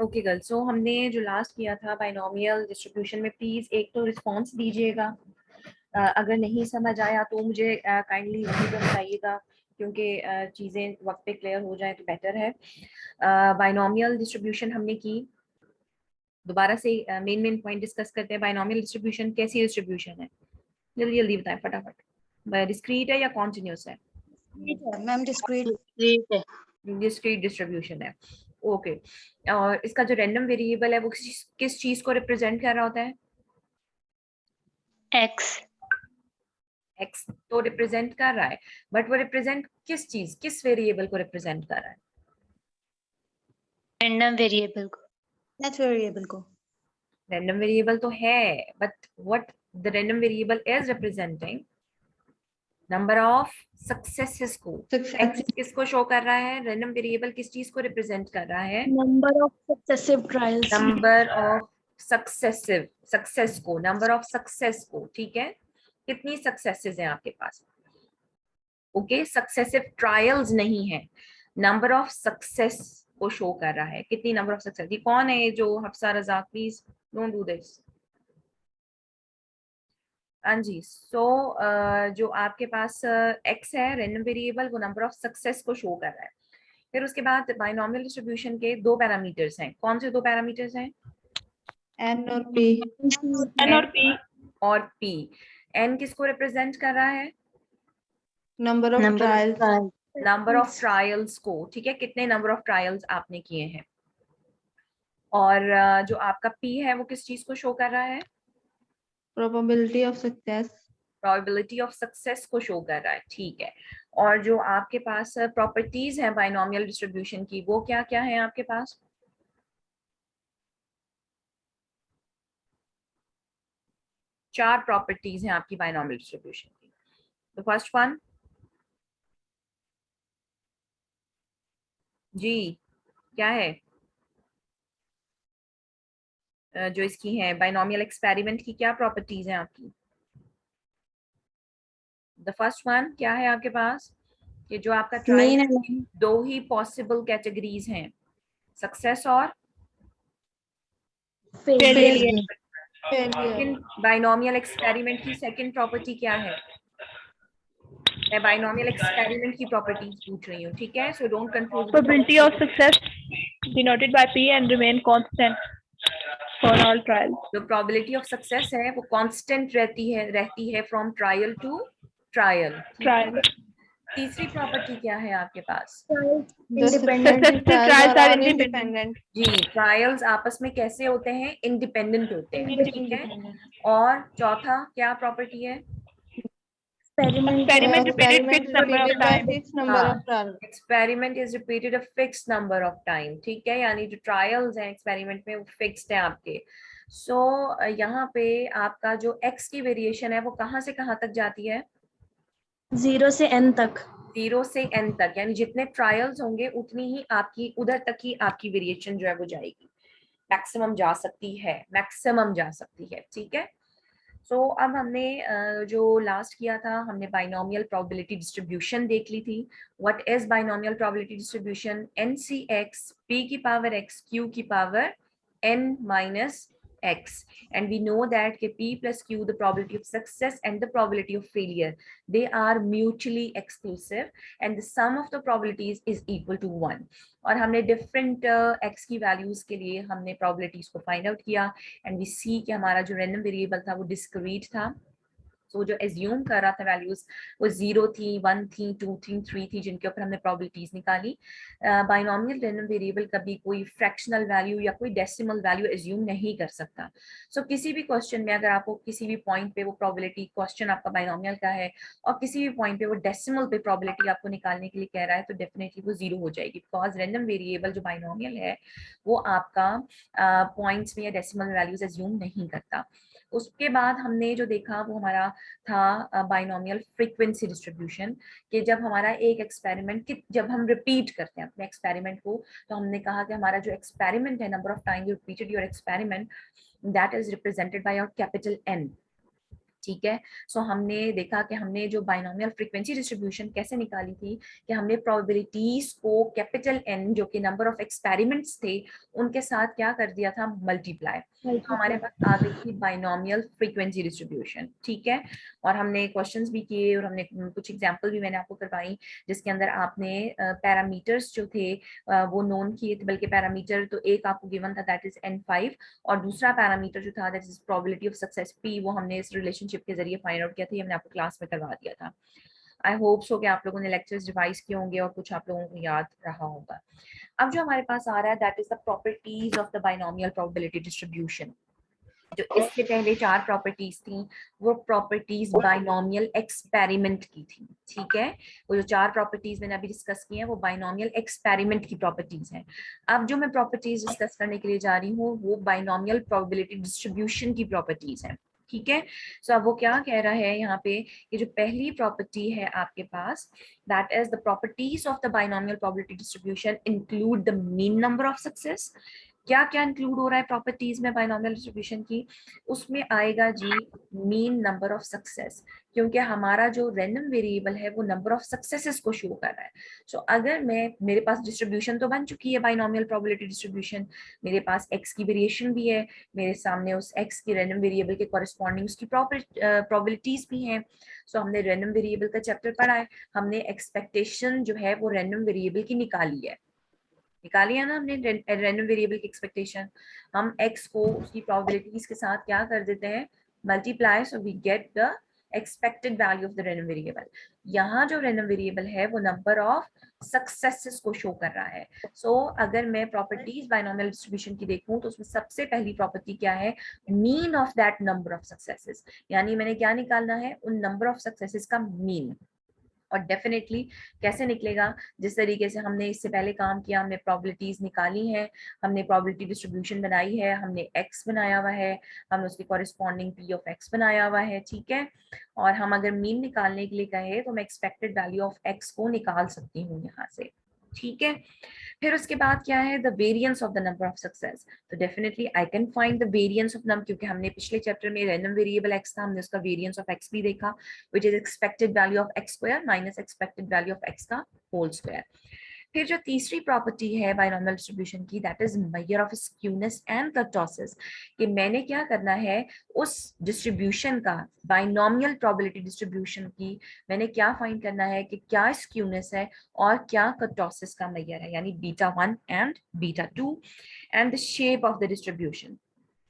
Okay girl, सो हमने जो last किया था बाइनोमियल डिस्ट्रीब्यूशन में, प्लीज एक तो रिस्पांस दीजिएगा। अगर नहीं समझ आया तो मुझे काइंडली वहीं पर बताइएगा, क्योंकि चीज़ें वक्त पे क्लियर हो जाए तो बेटर है। बाइनोमियल डिस्ट्रीब्यूशन हमने की, दोबारा से मेन पॉइंट डिस्कस करते हैं। बाइनोमियल डिस्ट्रीब्यूशन कैसी डिस्ट्रीब्यूशन है, जल्दी जल्दी बताएं फटाफट। डिस्क्रीट है या कॉन्टिन्यूस है? मैम डिस्क्रीट है। डिस्क्रीट डिस्ट्रीब्यूशन है। ओके, और इसका जो रैंडम वेरिएबल है वो किस चीज को रिप्रेजेंट कर रहा होता है? एक्स। एक्स तो रिप्रेजेंट कर रहा है, बट वो रिप्रेजेंट किस चीज, किस वेरिएबल को रिप्रेजेंट कर रहा है? रैंडम वेरिएबल को। नेट वेरिएबल को। रैंडम वेरिएबल तो है, but what the random variable is representing? Number of successes को। एक्स किसको शो कर रहा है? रैंडम वेरिएबल किस चीज को रिप्रेजेंट कर रहा है? Number of successive trials. Number of success को, नंबर ऑफ सक्सेस को। ठीक है, कितनी सक्सेसेस हैं आपके पास? ओके, सक्सेसिव ट्रायल्स नहीं है, नंबर ऑफ सक्सेस को शो कर रहा है। कितनी नंबर ऑफ सक्सेस? ये कौन है जो Hafsa Razzaq? Please don't do this. हाँ जी, सो जो आपके पास एक्स है रैंडम वेरिएबल, वो नंबर ऑफ सक्सेस को शो कर रहा है। फिर उसके बाद बाइनोमियल डिस्ट्रीब्यूशन के दो पैरामीटर्स हैं। कौन से दो पैरामीटर्स हैं? एन और पी। एन और पी। और पी। एन किसको रिप्रेजेंट कर रहा है? Number of trials. Number of trials को। ठीक है, कितने नंबर ऑफ ट्रायल्स आपने किए हैं। और जो आपका पी है वो किस चीज को शो कर रहा है? Probability of success. Probability of success को शो कर रहा है। ठीक है, और जो आपके पास प्रॉपर्टीज हैं बाइनोमियल डिस्ट्रीब्यूशन की, वो क्या क्या है आपके पास? चार प्रॉपर्टीज हैं आपकी बाइनोमियल डिस्ट्रीब्यूशन की। तो फर्स्ट वन जी क्या है? जो इसकी है बाइनोमियल एक्सपेरिमेंट की क्या प्रॉपर्टीज हैं आपकी? द फर्स्ट वन क्या है आपके पास? कि जो आपका ट्रायल, दो ही पॉसिबल कैटेगरीज हैं, सक्सेस और फेलियर। बाइनोमियल एक्सपेरिमेंट की सेकंड प्रॉपर्टी क्या है? मैं बाइनोमियल एक्सपेरिमेंट की प्रॉपर्टीज पूछ रही हूँ, ठीक है? So don't confuse. Probability of success denoted by P and remain constant for all trials. जो प्रोबेबिलिटी ऑफ सक्सेस है वो कांस्टेंट रहती है from trial to trial. Trial. तीसरी प्रॉपर्टी क्या है आपके पास? Successive trials are independent. जी, ट्रायल्स आपस में कैसे होते हैं? इंडिपेंडेंट होते हैं। ठीक है, और चौथा क्या प्रॉपर्टी है? Experiment repeated fixed number of times. Experiment is repeated a fixed number of time. ठीक है, यानी जो ट्रायल्स हैं एक्सपेरिमेंट में वो फिक्स्ड है आपके। सो यहाँ पे आपका जो एक्स की वेरिएशन है वो कहाँ से कहाँ तक जाती है? 0 से n तक। 0 से n तक, यानी जितने ट्रायल्स होंगे उतनी ही आपकी, उधर तक ही आपकी वेरिएशन जो है वो जाएगी। मैक्सिमम जा सकती है, मैक्सिमम जा सकती है। ठीक है, सो अब हमने जो लास्ट किया था, हमने बाइनोमियल प्रोबेबिलिटी डिस्ट्रीब्यूशन देख ली थी। What is binomial probability distribution? NCX p की पावर x q की power n minus x, and we know that p plus q, the probability of success and the probability of failure, they are mutually exclusive and the sum of the probabilities is equal to 1। और हमने different x की values के लिए हमने probabilities को find out किया, and we सी कि हमारा जो रैंडम वेरिएबल था वो डिस्क्रीट था। तो जो एज्यूम कर रहा था वैल्यूज वो 0 थी, 1 थी, 2 थी, 3 थी, जिनके ऊपर हमने प्रोबेबिलिटीज निकाली। बाइनोमियल रैंडम वेरिएबल कभी कोई फ्रैक्शनल वैल्यू या कोई डेसिमल वैल्यू एज्यूम नहीं कर सकता। सो किसी भी क्वेश्चन में अगर आपको किसी भी पॉइंट पे वो प्रोबेबिलिटी, क्वेश्चन आपका बाइनोमियल का है और किसी भी पॉइंट पे वो डेसिमल पे प्रोबेबिलिटी आपको निकालने के लिए कह रहा है, तो डेफिनेटली वो 0 हो जाएगी, बिकॉज रैंडम वेरिएबल जो बाइनोमियल है वो आपका पॉइंट्स में या डेसिमल वैल्यूज एज्यूम नहीं करता। उसके बाद हमने जो देखा वो हमारा था बाइनोमियल फ्रीक्वेंसी डिस्ट्रीब्यूशन, कि जब हमारा एक एक्सपेरिमेंट जब हम रिपीट करते हैं अपने एक्सपेरिमेंट को, तो हमने कहा कि हमारा जो एक्सपेरिमेंट है, number of time you repeated your experiment, that is represented by your capital N। ठीक है। सो हमने देखा कि हमने जो बाइनोमियल फ्रीक्वेंसी डिस्ट्रीब्यूशन कैसे निकाली थी कि हमने प्रोबेबिलिटीज को कैपिटल N जो कि नंबर ऑफ एक्सपेरिमेंट्स थे उनके साथ क्या कर दिया था, मल्टीप्लाई। हमारे पास आ गई थी बाइनोमियल फ्रीक्वेंसी डिस्ट्रीब्यूशन। ठीक है, और हमने क्वेश्चंस भी किए और हमने कुछ एग्जांपल भी मैंने आपको करवाई जिसके अंदर आपने पैरामीटर्स जो थे वो नोन किए थे। बल्कि पैरामीटर तो एक आपको गिवन था, दैट इज N5, और दूसरा पैरामीटर जो था that is probability of success P, वो हमने इस रिलेशनशिप के जरिए फाइंड आउट किया था। ये हमने आपको क्लास में करवा दिया था। आई होप सो कि आप लोगों ने लेक्चर्स रिवाइज किए होंगे और कुछ आप लोगों को याद रहा होगा। अब जो हमारे पास आ रहा है that is the properties of the binomial probability distribution. जो इससे पहले 4 प्रॉपर्टीज थी वो प्रॉपर्टीज बाइनोमियल एक्सपेरिमेंट की थी। ठीक है, वो जो 4 प्रॉपर्टीज मैंने अभी डिस्कस की हैं वो बाइनोमियल एक्सपेरिमेंट की प्रॉपर्टीज हैं। अब जो मैं प्रॉपर्टीज डिस्कस करने के लिए जा रही हूँ वो बाइनोमियल प्रोबेबिलिटी डिस्ट्रीब्यूशन की प्रॉपर्टीज हैं। ठीक है, सो अब वो क्या कह रहा है यहाँ पे कि जो पहली प्रॉपर्टी है आपके पास, that is the properties of the binomial probability distribution include the mean number of success. क्या क्या इंक्लूड हो रहा है प्रॉपर्टीज में बाइनोमियल डिस्ट्रीब्यूशन की, उसमें आएगा G mean number of success, क्योंकि हमारा जो रैंडम वेरिएबल है वो नंबर ऑफ सक्सेसेस को शो कर रहा है। सो अगर मेरे पास डिस्ट्रीब्यूशन तो बन चुकी है बाइनोमियल प्रोबेबिलिटी डिस्ट्रीब्यूशन, मेरे पास x की वेरिएशन भी है, मेरे सामने उस x की रैंडम वेरिएबल के कॉरेस्पॉन्डिंग उसकी प्रोबेबिलिटीज भी हैं। सो हमने रैंडम वेरिएबल का चैप्टर पढ़ा है, हमने एक्सपेक्टेशन जो है वो रैंडम वेरिएबल की निकाली है ना हमने, रैंडम वेरिएबल की एक्सपेक्टेशन। हम x को उसकी प्रोबेबिलिटीज के साथ क्या कर देते हैं, multiply, so we get the expected value of the random variable. यहाँ जो रैंडम वेरिएबल है वो नंबर ऑफ सक्सेसेस को शो कर रहा है। सो अगर मैं प्रॉपर्टीज बाइनोमियल डिस्ट्रीब्यूशन की देखूं तो उसमें सबसे पहली प्रॉपर्टी क्या है, mean of that number of successes, यानी मैंने क्या निकालना है, उन नंबर ऑफ सक्सेसेस का मीन। और डेफिनेटली कैसे निकलेगा, जिस तरीके से हमने इससे पहले काम किया, हमने प्रोबेबिलिटीज निकाली हैं, हमने प्रोबेबिलिटी डिस्ट्रीब्यूशन बनाई है, हमने x बनाया हुआ है, हमने उसके कॉरेस्पॉन्डिंग p ऑफ x बनाया हुआ है। ठीक है, और हम अगर मीन निकालने के लिए कहे तो मैं एक्सपेक्टेड वैल्यू ऑफ x को निकाल सकती हूँ यहाँ से। ठीक है, फिर उसके बाद क्या है, the variance of the number of success. तो definitely I can find the variance of number, क्योंकि हमने पिछले चैप्टर में रैंडम वेरिएबल x था, हमने उसका वेरिएंस ऑफ x भी देखा, which is expected value of x square minus expected value of x का होल स्क्वायर। फिर जो तीसरी प्रॉपर्टी है बाइनोमियल डिस्ट्रीब्यूशन की, that is major of skewness and kurtosis, कि मैंने क्या करना है उस डिस्ट्रीब्यूशन का, बाइनोमियल प्रोबेबिलिटी डिस्ट्रीब्यूशन की मैंने क्या फाइंड करना है कि क्या स्क्यूनेस है और क्या कर्टोसिस का मेजर है, यानी β1 and β2, and the shape of the distribution.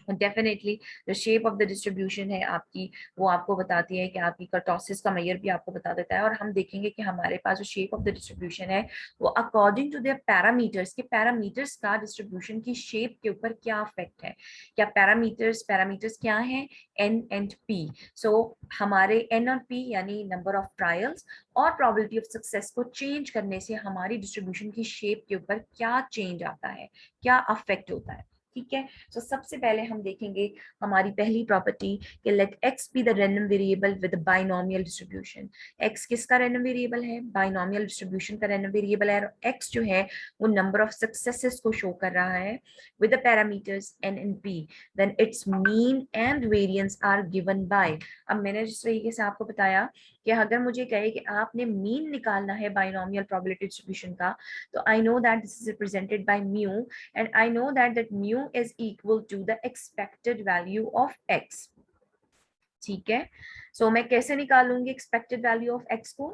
Definitely the shape of the distribution है आपकी, वो आपको बताती है कि आपकी कर्टोसिस का मेजर भी आपको बता देता है। और हम देखेंगे कि हमारे पास जो शेप ऑफ द डिस्ट्रीब्यूशन है वो अकॉर्डिंग टू देयर पैरामीटर्स, के पैरामीटर्स का डिस्ट्रीब्यूशन की शेप के ऊपर क्या इफेक्ट है। क्या पैरामीटर्स क्या है, n एंड p। सो हमारे n और p यानी नंबर ऑफ ट्रायल्स और प्रोबेबिलिटी ऑफ सक्सेस को चेंज करने से हमारी डिस्ट्रीब्यूशन की शेप के ऊपर क्या चेंज आता है, क्या अफेक्ट होता है। ठीक है, तो सबसे पहले हम देखेंगे हमारी पहली प्रॉपर्टी कि let x be the random variable with binomial distribution. x किसका रैंडम वेरिएबल है, बाइनोमियल डिस्ट्रीब्यूशन का रैंडम वेरिएबल है, और x जो है वो नंबर ऑफ सक्सेसेस को शो कर रहा है with the parameters n and p, then its mean and variance are given by. अब मैंने जिस तरीके से आपको बताया कि अगर मुझे कहे कि आपने मीन निकालना है बाइनोमियल प्रोबेबिलिटी डिस्ट्रीब्यूशन का, तो I know that this is represented by mu, and I know that mu is equal to the expected value of x. ठीक है, so मैं कैसे निकालूंगी expected value of x को,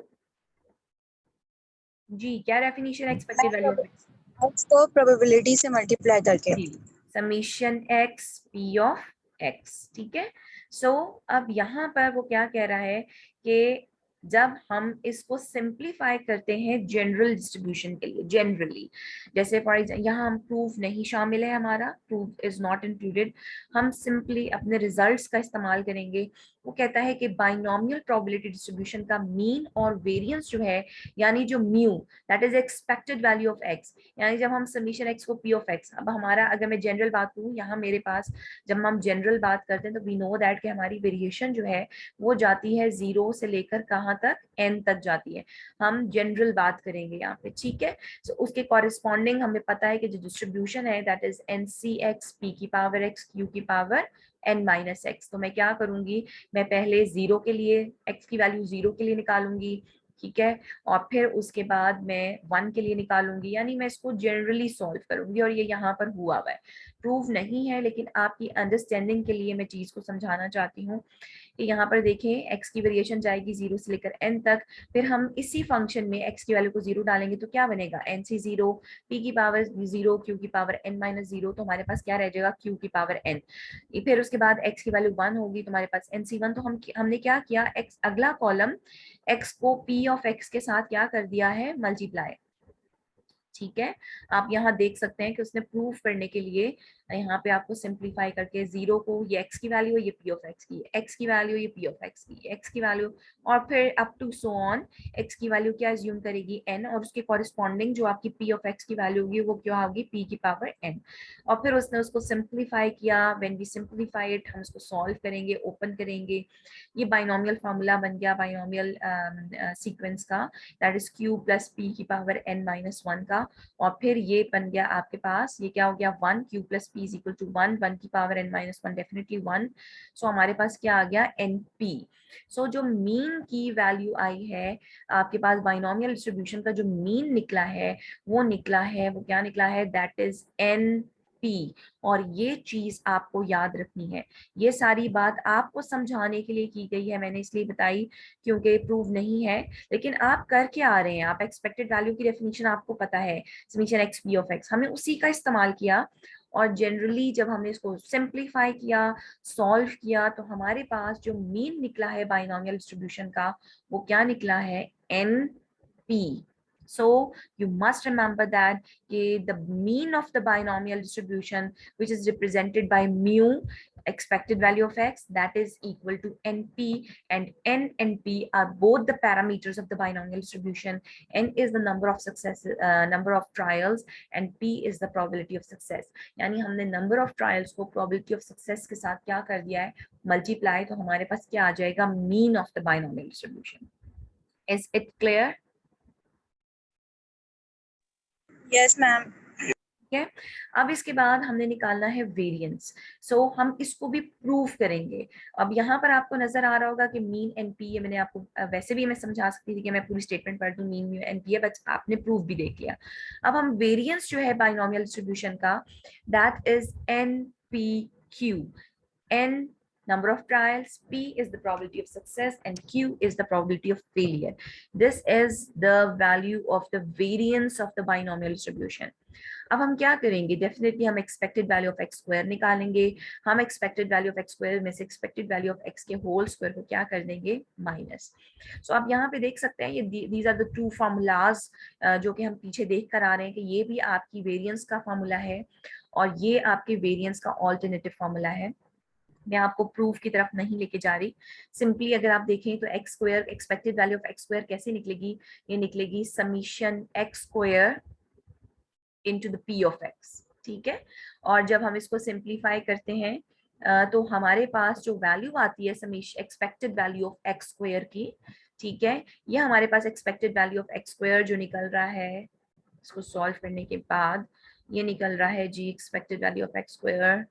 जी क्या डेफिनेशन है expected value of x, x को probability से multiply करके, जी summation x p of x। ठीक है, so अब यहाँ पर वो क्या कह रहा है कि जब हम इसको सिंप्लीफाई करते हैं जनरल डिस्ट्रीब्यूशन के लिए, जनरली जैसे फॉर एग्जाम्पल यहाँ हम प्रूफ नहीं शामिल है, हमारा प्रूफ इज नॉट इंक्लूडेड, हम सिंपली अपने रिजल्ट्स का इस्तेमाल करेंगे। वो कहता है कि बाइनोमियल प्रोबेबिलिटी डिस्ट्रीब्यूशन का मीन और वेरिएंस जो है, यानी जो mu that is expected value of x, यानी जब हम समीशन एक्स को पी ऑफ एक्स, अब हमारा अगर मैं जनरल बात करूँ यहाँ मेरे पास, जब हम जनरल बात करते हैं तो वी नो दैट कि हमारी वेरिएशन जो है वो जाती है 0 से लेकर कहाँ तक, n तक जाती है। हम जनरल बात करेंगे यहाँ पे। ठीक है, so उसके कॉरेस्पॉन्डिंग हमें पता है कि जो डिस्ट्रीब्यूशन है दैट इज NCX p की पावर x q की पावर n माइनस एक्स। तो मैं क्या करूंगी, मैं पहले 0 के लिए x की वैल्यू 0 के लिए निकालूंगी, ठीक है, और फिर उसके बाद मैं 1 के लिए निकालूंगी, यानी मैं इसको जनरली सॉल्व करूंगी। और ये यहाँ पर हुआ हुआ है, प्रूव नहीं है, लेकिन आपकी अंडरस्टैंडिंग के लिए मैं चीज को समझाना चाहती हूँ कि यहाँ पर देखें x की वेरिएशन जाएगी 0 से लेकर n तक, फिर हम इसी फंक्शन में x की वैल्यू को 0 डालेंगे तो क्या बनेगा, n से 0, p की पावर 0, q की पावर n माइनस 0, तो हमारे पास क्या रह जाएगा, q की पावर n। फिर उसके बाद x की वैल्यू 1 होगी तो हमारे पास nc1। तो हमने क्या किया, x अगला कॉलम x को p ऑफ x के साथ क्या कर दिया है, मल्टीप्लाई, ठीक है। आप यहाँ देख सकते हैं कि उसने प्रूफ करने के लिए यहाँ पे आपको सिंप्लीफाई करके 0 को, ये x की वैल्यू है, ये p ऑफ x की, x की वैल्यू, ये p ऑफ x की, x की वैल्यू, और फिर up to so on x की वैल्यू क्या अज्यूम करेगी, n, और उसके कॉरेस्पॉन्डिंग जो आपकी p ऑफ x की वैल्यू होगी वो क्या होगी, p की पावर n। और फिर उसने उसको सिंप्लीफाई किया, व्हेन वी सिंप्लीफाई इट, हम उसको सॉल्व करेंगे, ओपन करेंगे, ये बाइनोमियल फार्मूला बन गया, बाइनोमियल सीक्वेंस का, that is q plus p की पावर n माइनस 1 का। और फिर ये बन गया आपके पास, ये क्या हो गया, 1, q plus p is equal to 1, 1 की power n minus 1 definitely 1। So हमारे पास क्या आ गया, np। सो जो मीन की वैल्यू आई है आपके पास, बाइनोमियल डिस्ट्रीब्यूशन का जो मीन निकला है वो निकला है, वो क्या निकला है, दैट इज np। और ये चीज आपको याद रखनी है, ये सारी बात आपको समझाने के लिए की गई है, मैंने इसलिए बताई क्योंकि प्रूव नहीं है, लेकिन आप कर क्या आ रहे हैं, आप एक्सपेक्टेड वैल्यू की डेफिनेशन आपको पता है, summation x P of x, हमने उसी का इस्तेमाल किया। और जनरली जब हमने इसको सिंप्लीफाई किया, सॉल्व किया, तो हमारे पास जो मीन निकला है बाइनोमियल डिस्ट्रीब्यूशन का वो क्या निकला है, N P. So you must remember that the mean of the binomial distribution, which is represented by mu, expected value of x, that is equal to np, and n and p are both the parameters of the binomial distribution. n is the number of success, number of trials, and p is the probability of success। यानी हमने number of trials को probability of success के साथ क्या कर दिया है, multiply, तो हमारे पास क्या आ जाएगा, mean of the binomial distribution। Is it clear? Yes, ma'am. ठीक है। अब इसके बाद हमने निकालना है वेरिएंस। सो हम इसको भी प्रूफ करेंगे। अब यहाँ पर आपको नजर आ रहा होगा कि मीन एनपी, ये मैंने आपको वैसे भी मैं समझा सकती थी कि मैं पूरी स्टेटमेंट पढ़ दूं, मीन एनपी है, बट आपने प्रूफ भी देख लिया। अब हम वेरिएंस जो है बाइनोमियल डिस्ट्रीब्यूशन का, that is N P Q. N number of trials, p is the probability of success, and q is the probability of failure. This is the value of the variance of the binomial distribution. अब हम क्या करेंगे, definitely हम expected value of x square निकालेंगे। हम expected value of x square में से expected value of x के होल स्क्वायर को क्या कर देंगे, माइनस। सो आप यहाँ पे देख सकते हैं, ये these are the two formulas जो कि हम पीछे देख कर आ रहे हैं कि ये भी आपकी वेरिएंस का फार्मूला है और ये आपके वेरिएंस का ऑल्टरनेटिव फार्मूला है। मैं आपको प्रूफ की तरफ नहीं लेके जा रही, सिंपली अगर आप देखें तो x square, expected value of x square कैसे निकलेगी, ये निकलेगी summation x square into the P of x, ठीक है। और जब हम इसको सिंप्लीफाई करते हैं तो हमारे पास जो वैल्यू आती है summation expected value of x square की, ठीक है, ये हमारे पास expected value of x square जो निकल रहा है, इसको सॉल्व करने के बाद ये निकल रहा है जी, expected value of x square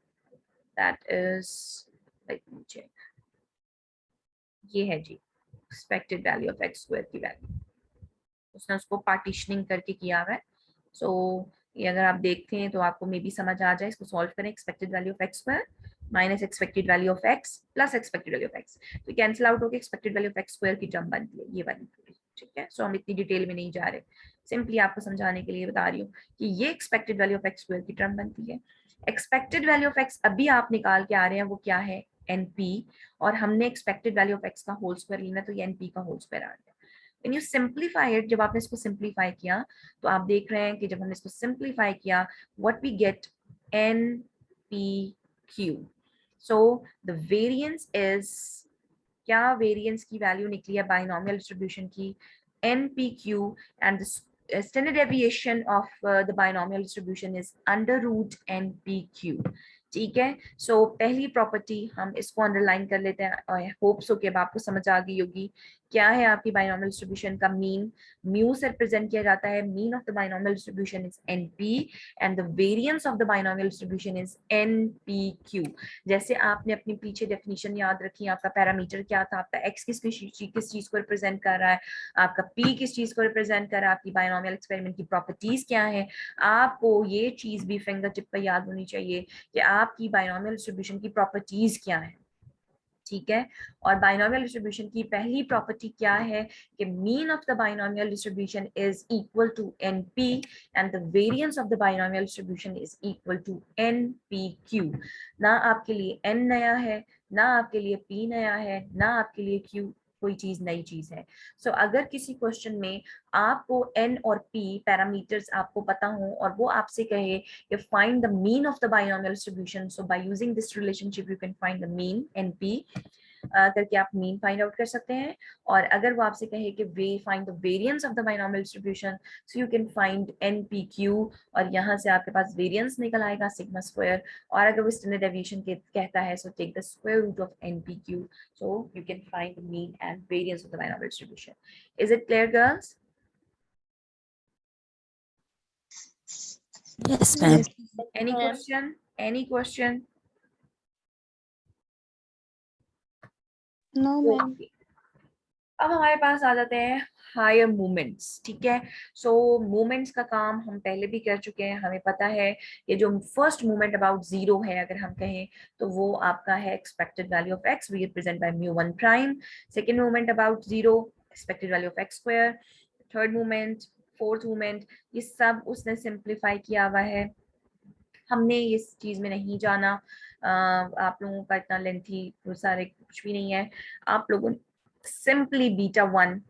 that is, let me check, ये है जी expected value of x square की वैल्यू, उसने उसको पार्टीशनिंग करके किया हुआ है। सो ये अगर आप देखते हैं तो आपको मे बी समझ आ जाए, इसको सॉल्व करें, expected value of x square minus expected value of x plus expected value of x, तो कैंसिल आउट होकर expected value of x square की टर्म बनती है ये वाली, ठीक है। सो हम इतनी डिटेल में नहीं जा रहे, सिंपली आपको समझाने के लिए बता रही हूँ कि ये expected value of x square की टर्म बनती है। एक्सपेक्टेड वैल्यू ऑफ एक्स अभी आप निकाल के आ रहे हैं, वो क्या है, एनपी, और हमने एक्सपेक्टेड वैल्यू ऑफ एक्स का होल स्क्वायर लेना, तो ये एनपी का होल स्क्वायर आ गया। When you simplify it, जब आपने इसको सिंप्लीफाई किया तो आप देख रहे हैं कि जब हमने इसको सिंप्लीफाई किया, what we get NPQ. So the variance is, क्या वेरिएंस की वैल्यू निकली है बाइनोमियल डिस्ट्रीब्यूशन की, NPQ, and the standard deviation of the binomial distribution is under root NPQ, ठीक है। सो पहली प्रॉपर्टी हम इसको अंडरलाइन कर लेते हैं, आई होप सो कि अब आपको समझ आ गई होगी क्या है आपकी बाइनोमियल डिस्ट्रीब्यूशन का मीन? म्यू से रिप्रेजेंट किया जाता है, mean of the binomial distribution is np and the variance of the binomial distribution is npq. जैसे आपने अपनी पीछे डेफिनेशन याद रखी, आपका पैरामीटर क्या था, आपका एक्स किस चीज को रिप्रेजेंट कर रहा है, आपका पी किस चीज को रिप्रेजेंट कर रहा है, आपकी बाइनोमियल एक्सपेरिमेंट की प्रॉपर्टीज क्या है। आपको ये चीज भी फिंगर टिप पर याद होनी चाहिए कि आपकी बाइनोमियल डिस्ट्रीब्यूशन की प्रॉपर्टीज क्या है, ठीक है। और बाइनोमियल डिस्ट्रीब्यूशन की पहली प्रॉपर्टी क्या है कि mean of the binomial distribution is equal to np and the variance of the binomial distribution is equal to npq. ना आपके लिए एन नया है, ना आपके लिए पी नया है, ना आपके लिए क्यू कोई चीज नई चीज है। सो अगर किसी क्वेश्चन में आपको एन और पी पैरामीटर्स आपको पता हो और वो आपसे कहे कि find the mean of the binomial distribution, so by using this relationship you can find the mean NP करके आप मीन फाइंड आउट कर सकते हैं। और अगर वो आपसे कहे कि we find the variance of the binomial distribution, so you can find npq, और यहाँ से आपके पास वेरिएंस निकल आएगा सिग्मा स्क्वायर। और अगर वो स्टैंडर्ड डेविएशन कहता है so take the square root of npq, so you can find the mean and variance of the binomial distribution. Is it clear girls? Yes, ma'am. Any question? Any question? No, ma'am. Okay. अब हमारे पास आ जाते हैं higher movements, ठीक है। सो movements का काम हम पहले भी कर चुके हैं, हमें पता है ये जो फर्स्ट मूवमेंट अबाउट जीरो है अगर हम कहें तो वो आपका है expected value of X, we represent by mu one prime. Second movement about zero, expected value of x square. Third movement, fourth movement, ये सब उसने सिंप्लीफाई किया हुआ है, हमने इस चीज में नहीं जाना। आप लोगों का इतना लेंथी सारे कुछ भी नहीं है। आप लोगों simply beta one,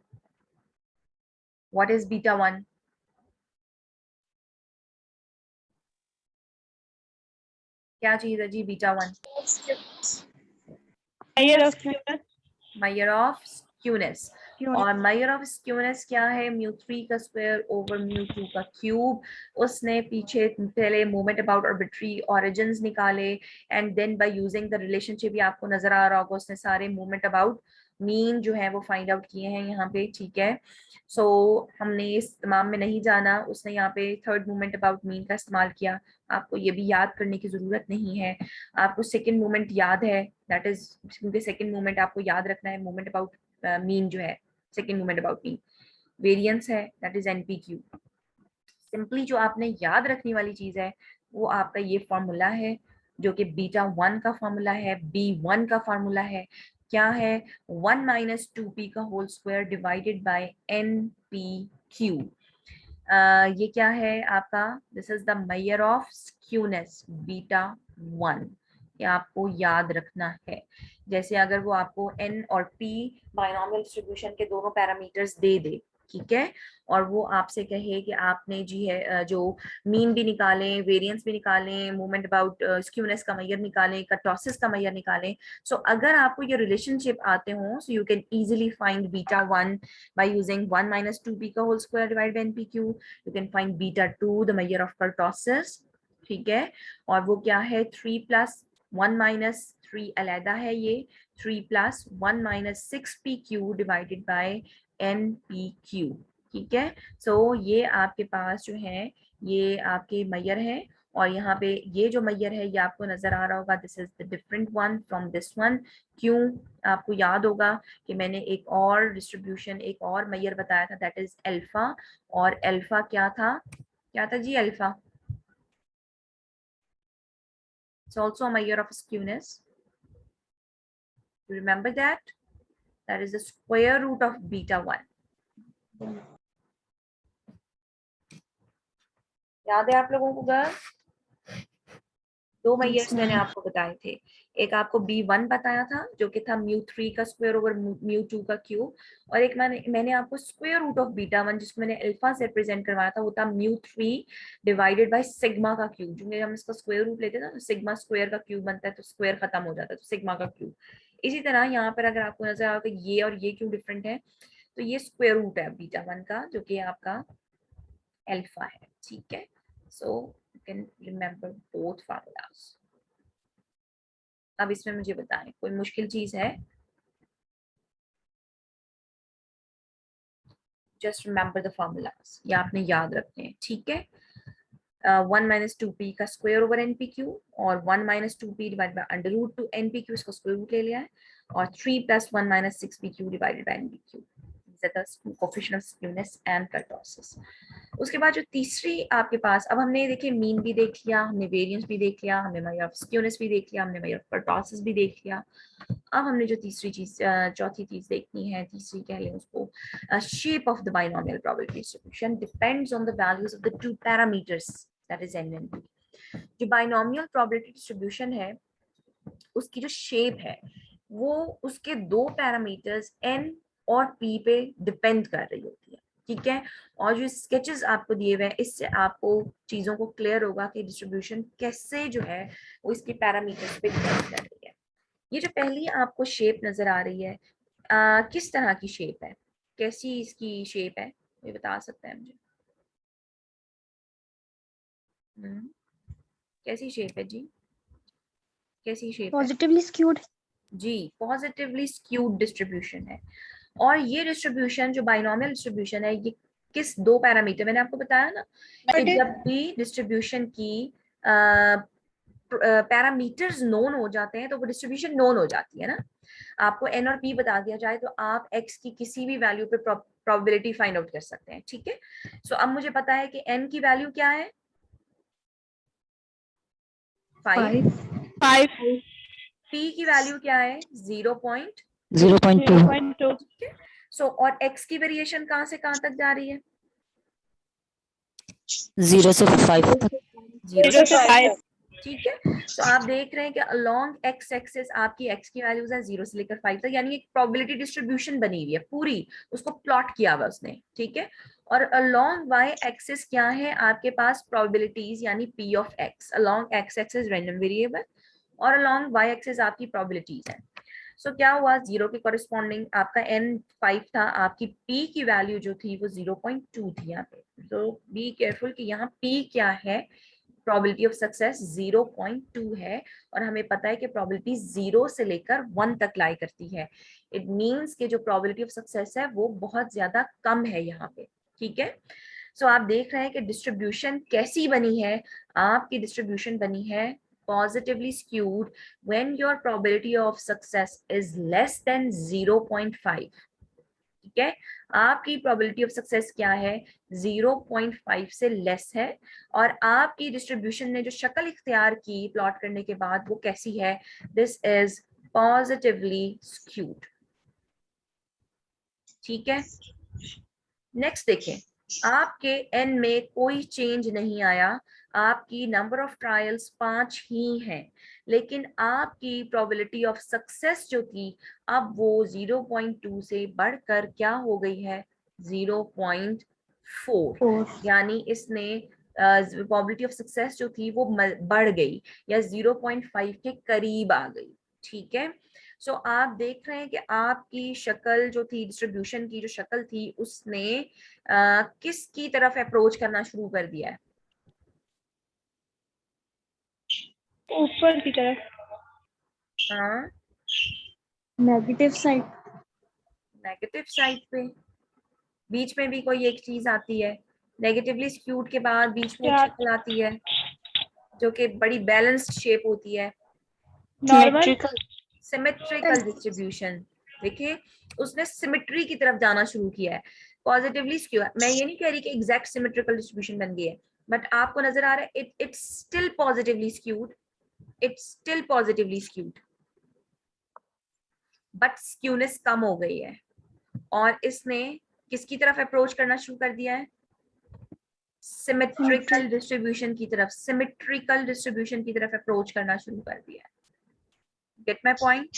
what is beta one? क्या चीज है जी beta one? Higher of Venus. Measure of skewness. और मेजर ऑफ स्क्यूनेस क्या है? म्यू थ्री का स्क्वायर ओवर म्यू टू का क्यूब। उसने पीछे पहले मोमेंट अबाउट आर्बिट्री ऑरिजिन्स निकाले and then by using the relationship, ये आपको नजर आ रहा होगा, उसने सारे मोमेंट अबाउट मीन जो है वो फाइंड आउट किए हैं यहाँ पे, ठीक है। सो हमने इस तमाम में नहीं जाना, उसने यहाँ पे थर्ड मोमेंट अबाउट मीन का इस्तेमाल किया। आपको ये भी याद करने की जरूरत नहीं है, आपको सेकंड मोमेंट याद है, दैट इज क्योंकि सेकंड मोमेंट आपको याद रखना है, मोमेंट अबाउट मीन जो है, second moment about mean variance है, दैट इज एनपीक्यू। सिंपली जो आपने याद रखने वाली चीज है वो आपका ये फॉर्मूला है जो कि बीटा वन का फॉर्मूला है, बी वन का फॉर्मूला है। क्या है? वन माइनस टू पी का whole square divided by N P Q. ये क्या है आपका? This is the measure of skewness beta one, ये आपको याद रखना है। जैसे अगर वो आपको एन और पी बाइनोमियल डिस्ट्रीब्यूशन के दोनों पैरामीटर्स दे दे, ठीक है, और वो आपसे कहे कि आपने जी है जो मीन भी निकालें, वेरिएंस भी निकालें, मूवमेंट अबाउट स्क्यूनेस का मेजर निकालें, कर्टोसिस का मेजर निकालें। सो अगर आपको ये रिलेशनशिप आते हों so you can easily find beta one by using one minus two P का whole square divide by npq. You can find beta two the measure of kurtosis, ठीक है, और वो क्या है? Three plus one minus three अलहदा है, ये three plus one minus six p Q divided by N P Q, ठीक है। सो ये आपके पास जो है ये आपके मेजर है, और यहाँ पे ये जो मेजर है ये आपको नजर आ रहा होगा, this is the different one from this one. क्यों? आपको याद होगा कि मैंने एक और डिस्ट्रीब्यूशन, एक और मेजर बताया था, दैट इज अल्फा। और अल्फा क्या था? क्या था जी alpha? It's also a measure of skewness, remember that? That is the square root of beta 1. याद है आप लोगों को गर्ल? दो मेजर्स मैंने आपको बताए थे, एक आपको B1 बताया था जो कि था म्यू थ्री का स्क्वायर ओवर म्यू टू का क्यूब, और एक मैंने आपको square root of beta one जिसको मैंने अल्फा से रिप्रेजेंट करवाया था वो था mu three divided by sigma का क्यूब। जो हम इसका स्क्वायर रूट लेते हैं ना तो सिग्मा स्क्वायर का क्यूब बनता है, तो स्क्वायर खत्म हो जाता है तो सिग्मा का क्यूब। इसी तरह यहाँ पर अगर आपको नजर आओ कि ये और ये क्यों डिफरेंट है, तो ये स्क्वायर रूट है बीटा वन का जो कि आपका अल्फा है, ठीक है। सो you can remember both formulas. अब इसमें मुझे बताएं कोई मुश्किल चीज है? जस्ट रिमेंबर द फॉर्मूलाज, ये आपने याद रखने हैं, ठीक है। 1 माइनस 2p का स्क्वायर ओवर npq और 1 minus 2p divide by under root 2 npq, इसको स्क्वायर रूट ले लिया है, और 3 plus 1 minus 6pq divided by npq, coefficient of skewness and kurtosis. उसके बाद जो तीसरी आपके पास, अब हमने देखिए मीन भी देख लिया, हमने वेरिएंस भी देख लिया, हमने मेजर ऑफ स्क्यूनेस भी देख लिया, हमने मेजर ऑफ कर्टोसिस भी देख लिया। अब हमने जो तीसरी चीज, चौथी चीज देखनी है, तीसरी कह लें उसको, shape of the binomial probability distribution depends on the values of the two parameters, that is n and p. जो binomial probability distribution है उसकी जो शेप है वो उसके दो पैरामीटर्स n और p पे डिपेंड कर रही होती है, ठीक है। और जो स्केचेस आपको दिए हुए हैं इससे आपको चीजों को क्लियर होगा कि डिस्ट्रीब्यूशन कैसे जो है वो इसके पैरामीटर्स पे डिपेंड कर रही है। ये जो पहली आपको शेप नजर आ रही है, किस तरह की शेप है, कैसी इसकी शेप है, ये बता सकते हैं मुझे? कैसी शेप है जी, कैसी शेप है? Positively skewed. जी, पॉजिटिवली स्क्यूड डिस्ट्रीब्यूशन है। और ये डिस्ट्रीब्यूशन जो बाइनोमियल डिस्ट्रीब्यूशन है ये किस दो पैरामीटर, मैंने आपको बताया ना कि जब भी डिस्ट्रीब्यूशन की पैरामीटर्स नोन हो जाते हैं तो वो डिस्ट्रीब्यूशन नोन हो जाती है ना। आपको n और p बता दिया जाए तो आप x की किसी भी वैल्यू पे प्रोबेबिलिटी फाइंड आउट कर सकते हैं, ठीक है। सो अब मुझे पता है कि n की वैल्यू क्या है, 5, 5, p की वैल्यू क्या है, 0.2, 0.2, ठीक है। सो और x की वेरिएशन कहां से कहां तक जा रही है, 0 से 5 तक। 0 0 से से 5, ठीक है। तो आप देख रहे हैं कि अलोंग x एक्सिस आपकी x की वैल्यूज है 0 से लेकर 5 तक, यानी एक प्रोबेबिलिटी डिस्ट्रीब्यूशन बनी हुई है पूरी, उसको प्लॉट किया हुआ उसने, ठीक है। और अलोंग y एक्सिस क्या है आपके पास, प्रोबेबिलिटीज यानी p of x, along x axis random variable और अलोंग y एक्सिस आपकी प्रोबेबिलिटीज है। सो क्या हुआ, 0 के कॉरेस्पॉन्डिंग आपका n 5 था, आपकी p की वैल्यू जो थी वो 0.2 थी यहाँ पे। तो बी केयरफुल कि यहाँ p क्या है, प्रोबेबिलिटी ऑफ सक्सेस 0.2 है, और हमें पता है कि प्रोबेबिलिटी 0 से लेकर 1 तक लाई करती है। इट मींस कि जो प्रोबेबिलिटी ऑफ सक्सेस है वो बहुत ज्यादा कम है यहाँ पे, ठीक है। सो आप देख रहे हैं कि डिस्ट्रीब्यूशन कैसी बनी है, आपकी डिस्ट्रीब्यूशन बनी है positively skewed when your probability of success is less than 0.5, ठीक है। आपकी प्रोबेबिलिटी ऑफ सक्सेस क्या है, 0.5 से लेस है, और आपकी डिस्ट्रीब्यूशन ने जो शक्ल इख्तियार की प्लॉट करने के बाद वो कैसी है, दिस इज पॉजिटिवली स्क्यूड, ठीक है। नेक्स्ट देखें, आपके n में कोई चेंज नहीं आया, आपकी नंबर ऑफ ट्रायल्स 5 ही हैं, लेकिन आपकी प्रोबेबिलिटी ऑफ सक्सेस जो थी अब वो 0.2 से बढ़कर क्या हो गई है, 0.4, यानी इसने प्रोबेबिलिटी ऑफ सक्सेस जो थी वो बढ़ गई या 0.5 के करीब आ गई, ठीक है। सो आप देख रहे हैं कि आपकी शक्ल जो थी, डिस्ट्रीब्यूशन की जो शक्ल थी, उसने किसकी तरफ अप्रोच करना शुरू कर दिया है, ऊपर की तरफ, हाँ, नेगेटिव साइड। नेगेटिव साइड पे। बीच में भी कोई एक चीज आती है, नेगेटिवली स्क्यूड के बाद बीच में एक क्या? शक्ल आती है जो कि बड़ी बैलेंस्ड शेप होती है, नॉर्मल, सिमेट्रिकल डिस्ट्रीब्यूशन। देखिए उसने सिमेट्री की तरफ जाना शुरू किया है, पॉजिटिवली स्क्यू। मैं ये नहीं कह रही कि एग्जैक्ट सिमेट्रिकल डिस्ट्रीब्यूशन बन गई है, बट आपको नजर आ रहा है it's still positively skewed, it's still positively skewed, but skewness कम हो गई है, और इसने किसकी तरफ अप्रोच करना शुरू कर दिया है, सिमेट्रिकल डिस्ट्रीब्यूशन की तरफ, सिमेट्रिकल डिस्ट्रीब्यूशन की तरफ अप्रोच करना शुरू कर दिया है। गेट माय पॉइंट,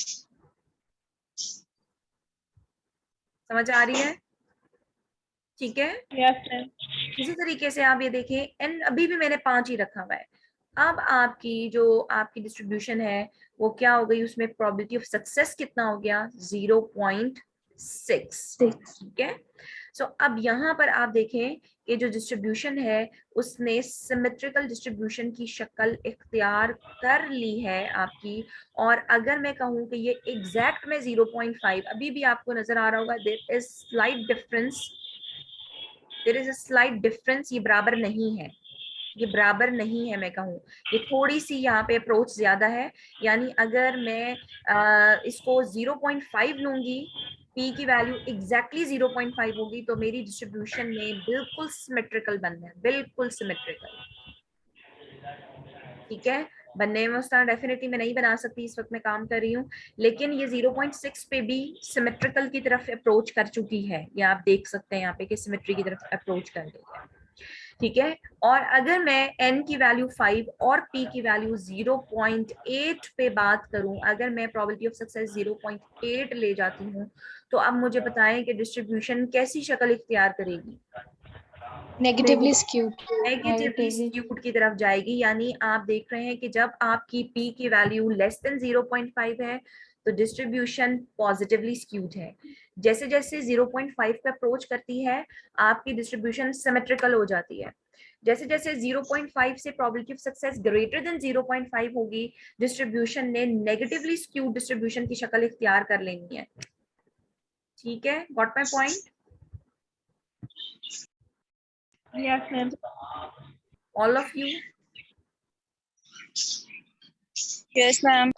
समझ आ रही है, ठीक है। यस मैम, इसी तरीके से आप ये देखें n अभी भी मैंने 5 ही रखा हुआ है, अब आपकी जो आपकी डिस्ट्रीब्यूशन है वो क्या हो गई, उसमें प्रोबेबिलिटी ऑफ सक्सेस कितना हो गया, 0.6, ठीक है। सो अब यहाँ पर आप देखें कि जो डिस्ट्रीब्यूशन है उसने सिमेट्रिकल डिस्ट्रीब्यूशन की शक्ल इख्तियार कर ली है आपकी, और अगर मैं कहूँ कि ये एग्जैक्ट में 0.5, अभी भी आपको नजर आ रहा होगा there is slight difference there is a slight difference, ये बराबर नहीं है, ये बराबर नहीं है, मैं कहूँ ये थोड़ी सी यहाँ पे अप्रोच ज्यादा है। यानी अगर मैं इसको 0.5 लूंगी, p की वैल्यू एग्जैक्टली 0.5 होगी, तो मेरी डिस्ट्रीब्यूशन में बिल्कुल सिमेट्रिकल बनना है, बिल्कुल सिमेट्रिकल। ठीक है, बनने में उस तरह डेफिनेटली मैं नहीं बना सकती, इस वक्त मैं काम कर रही हूँ, लेकिन ये 0.6 पे भी सिमेट्रिकल की तरफ अप्रोच कर चुकी है, ये आप देख सकते हैं यहाँ पे कि सिमेट्री की तरफ अप्रोच कर गई है। ठीक है, और अगर मैं n की वैल्यू 5 और p की वैल्यू 0.8 पे बात करूं, अगर मैं प्रोबेबिलिटी ऑफ सक्सेस 0.8 ले जाती हूं, तो अब मुझे बताएं कि डिस्ट्रीब्यूशन कैसी शक्ल इख्तियार करेगी? Negatively skewed. नेगेटिवली स्क्यूड की तरफ जाएगी। यानी आप देख रहे हैं कि जब आपकी p की वैल्यू लेस देन 0.5 है तो डिस्ट्रीब्यूशन पॉजिटिवली स्क्यूड है। जैसे जैसे 0.5 पे अप्रोच करती है आपकी डिस्ट्रीब्यूशन सिमेट्रिकल हो जाती है। जैसे जैसे 0.5 से probability of success greater than 0.5 होगी, डिस्ट्रीब्यूशन ने नेगेटिवली स्क्यूड डिस्ट्रीब्यूशन की शक्ल इख्तियार कर लेनी है। ठीक है, got my point? Yes, ma'am. All of you? Yes, ma'am.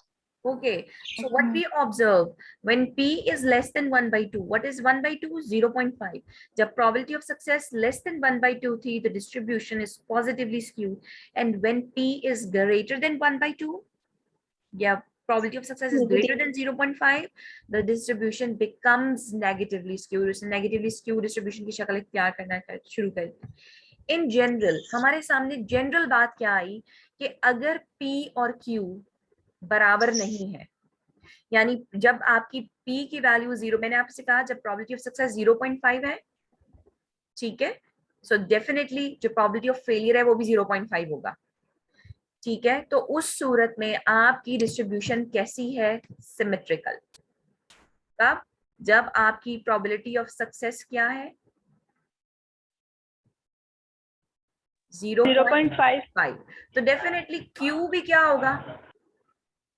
Okay, so what we observe when p is less than 1 by 2, what is 1 by 2? 0.5. जब probability of success less than 1 by 2 थी, the distribution is positively skewed. And when p is greater than 1 by 2, yeah, probability of success is greater than 0.5, the distribution becomes negatively skewed. उसने negatively skewed distribution की शक्ल इख्तियार करना शुरू कर दी। In general, हमारे सामने general बात क्या आई कि अगर p और q बराबर नहीं है, यानी जब आपकी p की वैल्यू 0, मैंने आपसे कहा जब प्रोबेबिलिटी ऑफ सक्सेस 0.5 है, ठीक है, सो डेफिनेटली जो प्रोबेबिलिटी ऑफ फेलियर है वो भी 0.5 होगा। ठीक है, तो उस सूरत में आपकी डिस्ट्रीब्यूशन कैसी है? सिमेट्रिकल। कब? जब आपकी प्रोबेबिलिटी ऑफ सक्सेस क्या है? 0.5। तो डेफिनेटली q भी क्या होगा?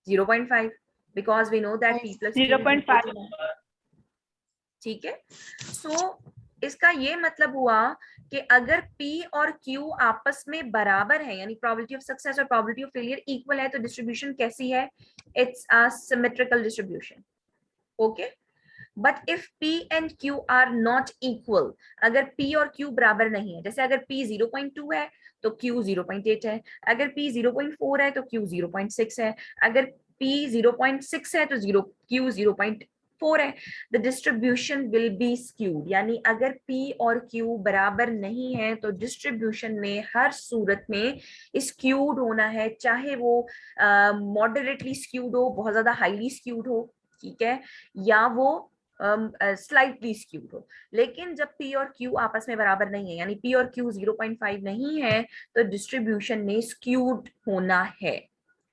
0.5, because we know that p plus q is equal to 1. ठीक है, सो इसका ये मतलब हुआ कि अगर p और q आपस में बराबर है, यानी प्रोबेबिलिटी ऑफ सक्सेस और प्रोबेबिलिटी ऑफ फेलियर इक्वल है, तो डिस्ट्रीब्यूशन कैसी है? It's a symmetrical distribution. Okay, but if p and q are not equal, अगर p और q बराबर नहीं है, जैसे अगर p 0.2 है तो q 0.8 है, अगर p 0.4 है तो q 0.6 है, अगर p 0.6 है तो q 0.4 है, the distribution will be skewed. यानी अगर p और q बराबर नहीं है तो डिस्ट्रीब्यूशन में हर सूरत में स्क्यूड होना है, चाहे वो मॉडरेटली स्क्यूड हो, बहुत ज्यादा हाईली स्क्यूड हो, ठीक है, या वो स्लाइटली स्क्यूड हो। लेकिन जब p और q आपस में बराबर नहीं है, यानी p और q 0.5 नहीं है, तो डिस्ट्रीब्यूशन ने स्क्यूड होना है।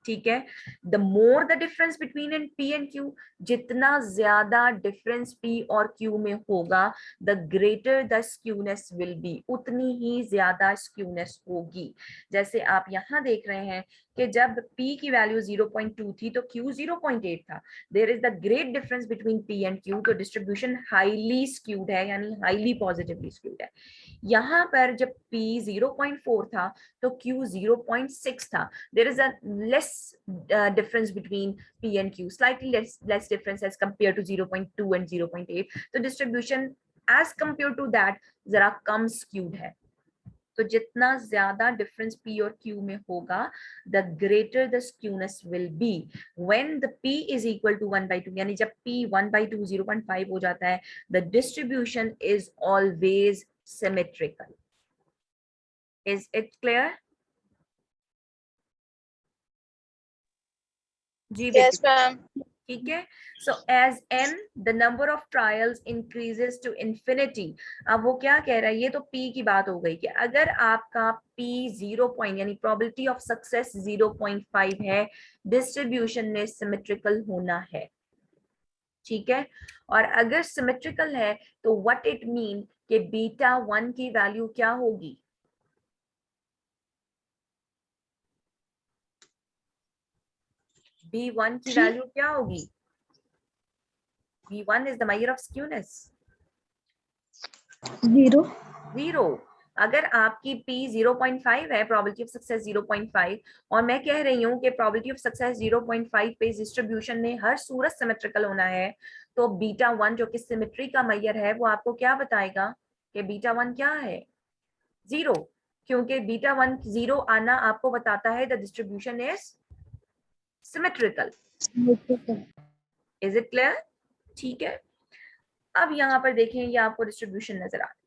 ठीक है, the more the difference between p and q, जितना ज्यादा डिफरेंस p और q में होगा, the greater the skewness will be, उतनी ही ज्यादा स्क्यूनेस होगी। जैसे आप यहाँ देख रहे हैं कि जब p की वैल्यू 0.2 थी तो q 0.8 था, there is the great difference between p and q, तो डिस्ट्रीब्यूशन हाईली स्क्यूड है, यानी हाईली पॉजिटिवली स्क्यूड है। यहाँ पर जब p 0.4 था तो q 0.6 था, there is a less difference between p and q, slightly less difference as compared to 0.2 and 0.8, तो distribution as compared to that जरा कम skewed है। तो जितना ज्यादा डिफरेंस p और q में होगा, the greater the skewness will be when the p is equal to 1 by 2, यानी जब p 1 by 2 0.5 हो जाता है, the distribution is always symmetrical. Is it clear? Ji Yes, ma'am. ठीक है, so as n the number of trials increases to infinity. अब वो क्या कह रहा है, ये तो p की बात हो गई कि अगर आपका p 0 पॉइंट यानी प्रोबेबिलिटी ऑफ सक्सेस 0.5 है, डिस्ट्रीब्यूशन में सिमेट्रिकल होना है। ठीक है, और अगर सिमेट्रिकल है तो व्हाट इट मीन कि बीटा 1 की वैल्यू क्या होगी? b1 की वैल्यू क्या होगी? b1 is the measure of skewness. 0. 0। अगर आपकी P 0.5 है, प्रोबेबिलिटी ऑफ सक्सेस 0.5, और मैं कह रही हूँ कि प्रोबेबिलिटी ऑफ सक्सेस 0.5 पे डिस्ट्रीब्यूशन ने हर सूरत सिमेट्रिकल होना है, तो बीटा 1 जो कि सिमेट्री का मैयर है वो आपको क्या बताएगा कि बीटा 1 क्या है? 0, क्योंकि बीटा 1 0 आना आपको बताता है the distribution is symmetrical. Is it clear? ठीक है, अब यहाँ पर देखें, ये आपको डिस्ट्रीब्यूशन नजर आ रही है,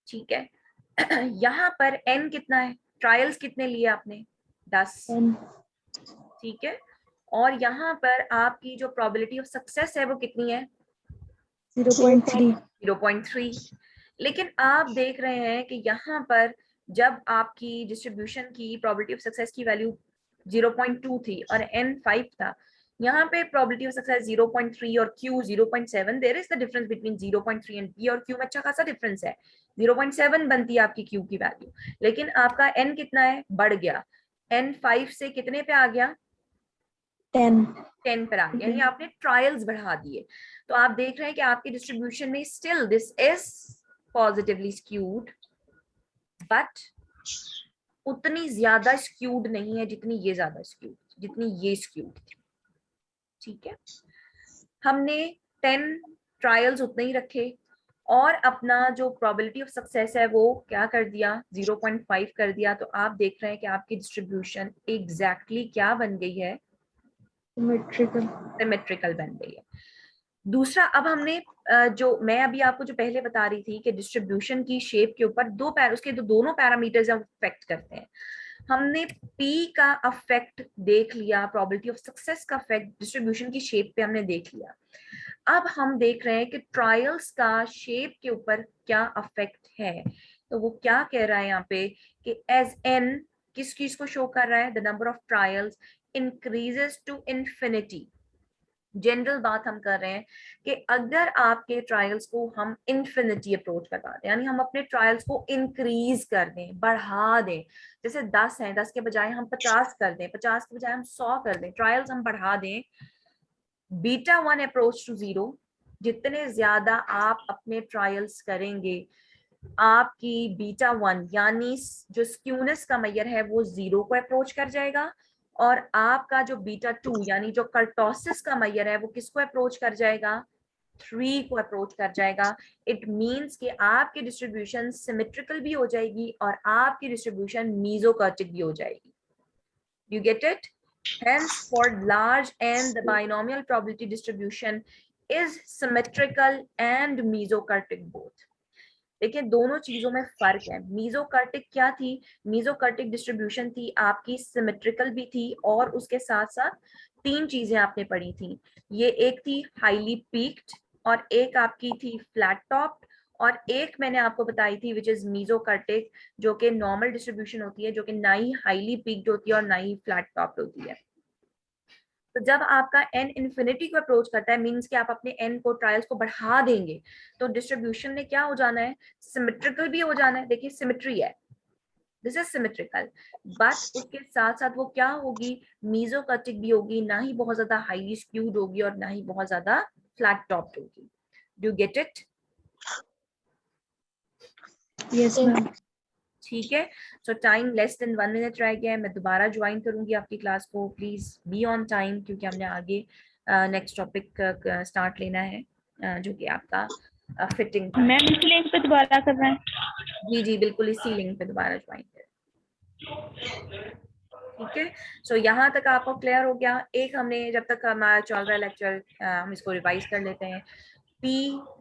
ठीक है। यहाँ पर n कितना है, ट्रायल्स कितने लिए आपने? 10, ठीक है। और यहाँ पर आपकी जो प्रोबेबिलिटी ऑफ सक्सेस है वो कितनी है? 0.3. 0.3। लेकिन आप देख रहे हैं कि यहाँ पर जब आपकी डिस्ट्रीब्यूशन की प्रोबेबिलिटी ऑफ सक्सेस की वैल्यू 0.2 थी और n 5 था, यहाँ पे प्रोबेबिलिटी ऑफ सक्सेस 0.3 और q 0.7, there is the difference between 0.3 and p और q में अच्छा खासा डिफरेंस है। 0.7 बनती है आपकी q की वैल्यू, लेकिन आपका n कितना है? बढ़ गया। n 5 से कितने पे आ गया? 10 पर आ गया, यानी आपने ट्रायल्स बढ़ा दिए। तो आप देख रहे हैं कि आपकी डिस्ट्रीब्यूशन में still this is positively skewed, but उतनी ज्यादा स्क्यूड नहीं है जितनी ये ज्यादा स्क्यूड, जितनी ये स्क्यूड थी, ठीक है। हमने 10 ट्रायल्स उतने ही रखे और अपना जो प्रोबेबिलिटी ऑफ सक्सेस है वो क्या कर दिया? 0.5 कर दिया। तो आप देख रहे हैं कि आपकी डिस्ट्रीब्यूशन एग्जैक्टली क्या बन गई है? सिमेट्रिकल बन गई है। दूसरा, अब हमने जो मैं अभी आपको जो पहले बता रही थी कि डिस्ट्रीब्यूशन की शेप के ऊपर उसके दोनों पैरामीटर्स अफेक्ट करते हैं। हमने P का अफेक्ट देख लिया, प्रोबेबिलिटी ऑफ सक्सेस का अफेक्ट डिस्ट्रीब्यूशन की शेप पे हमने देख लिया। अब हम देख रहे हैं कि ट्रायल्स का शेप के ऊपर क्या अफेक्ट है। तो वो क्या कह रहा है यहाँ पे कि एज n किस चीज को शो कर रहा है? The number of trials increases to infinity. General बात हम कर रहे हैं कि अगर आपके ट्रायल्स को हम इन्फिनिटी अप्रोच करवा दें, यानी हम अपने ट्रायल्स को इंक्रीज कर दें, बढ़ा दें, जैसे 10 हैं, 10 के बजाय हम 50 कर दें, 50 के बजाय हम 100 कर दें, ट्रायल्स हम बढ़ा दें, बीटा 1 अप्रोच टू 0, जितने ज्यादा आप अपने ट्रायल्स करेंगे आपकी बीटा 1 यानी जो स्क्यूनेस का मैयर है वो 0 को अप्रोच कर जाएगा, और आपका जो बीटा 2 यानी जो कर्टोसिस का मैयर है वो किसको अप्रोच कर जाएगा? 3 को अप्रोच कर जाएगा। इट मींस कि आपकी डिस्ट्रीब्यूशन सिमेट्रिकल भी हो जाएगी और आपकी डिस्ट्रीब्यूशन मीजोकर्टिक भी हो जाएगी। You get it? Hence, for large n, the binomial probability distribution is symmetrical and mesokartic both. देखिए दोनों चीजों में फर्क है। मीजोकर्टिक क्या थी? मीजोकर्टिक डिस्ट्रीब्यूशन थी आपकी सिमेट्रिकल भी थी, और उसके साथ साथ 3 चीजें आपने पढ़ी थी। ये एक थी हाईली पीक्ड, और एक आपकी थी फ्लैट टॉप्ड, और एक मैंने आपको बताई थी विच इज मीजोकर्टिक, जो कि नॉर्मल डिस्ट्रीब्यूशन होती है, जो कि ना ही हाईली पीक्ड होती है और ना ही फ्लैट टॉप्ड होती है। तो जब आपका n इन्फिनिटी को अप्रोच करता है, मींस कि आप अपने n को ट्रायल्स को बढ़ा देंगे, तो डिस्ट्रीब्यूशन ने क्या हो जाना है? सिमेट्रिकल भी हो जाना है। देखिए सिमेट्री है, दिस इज सिमेट्रिकल, बट उसके साथ साथ वो क्या होगी? मीजोकर्टिक भी होगी, ना ही बहुत ज्यादा हाईली स्क्यूड होगी और ना ही बहुत ज्यादा फ्लैट टॉप्ड होगी। Do get it? Yes, ma'am. ठीक है। सो टाइम लेस देन 1 मिनट रह गया है, मैं दोबारा ज्वाइन करूंगी आपकी क्लास को। प्लीज बी ऑन टाइम, क्योंकि हमने आगे नेक्स्ट टॉपिक स्टार्ट लेना है, जो कि आपका फिटिंग। मैम इस लिंक पे दोबारा करना है? जी जी बिल्कुल, इसी लिंक पे दोबारा ज्वाइन करें। ठीक है, सो यहाँ तक आपको क्लियर हो गया। एक हमने जब तक हमारा चल रहा है लेक्चर, हम इसको रिवाइज कर लेते हैं। P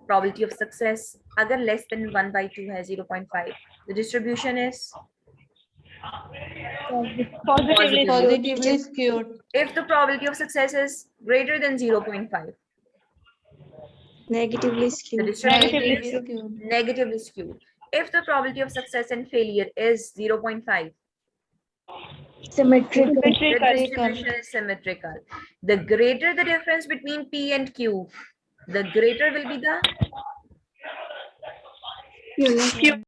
probability of success अगर less than 1/2 है 0.5, the distribution is Positively skewed. if the probability of success is greater than 0.5, Negatively the skewed. distribution is negatively skewed. If the probability of success and failure is 0.5, Symmetrical. the distribution is symmetrical. The greater the difference between P and Q, the greater will be the Q.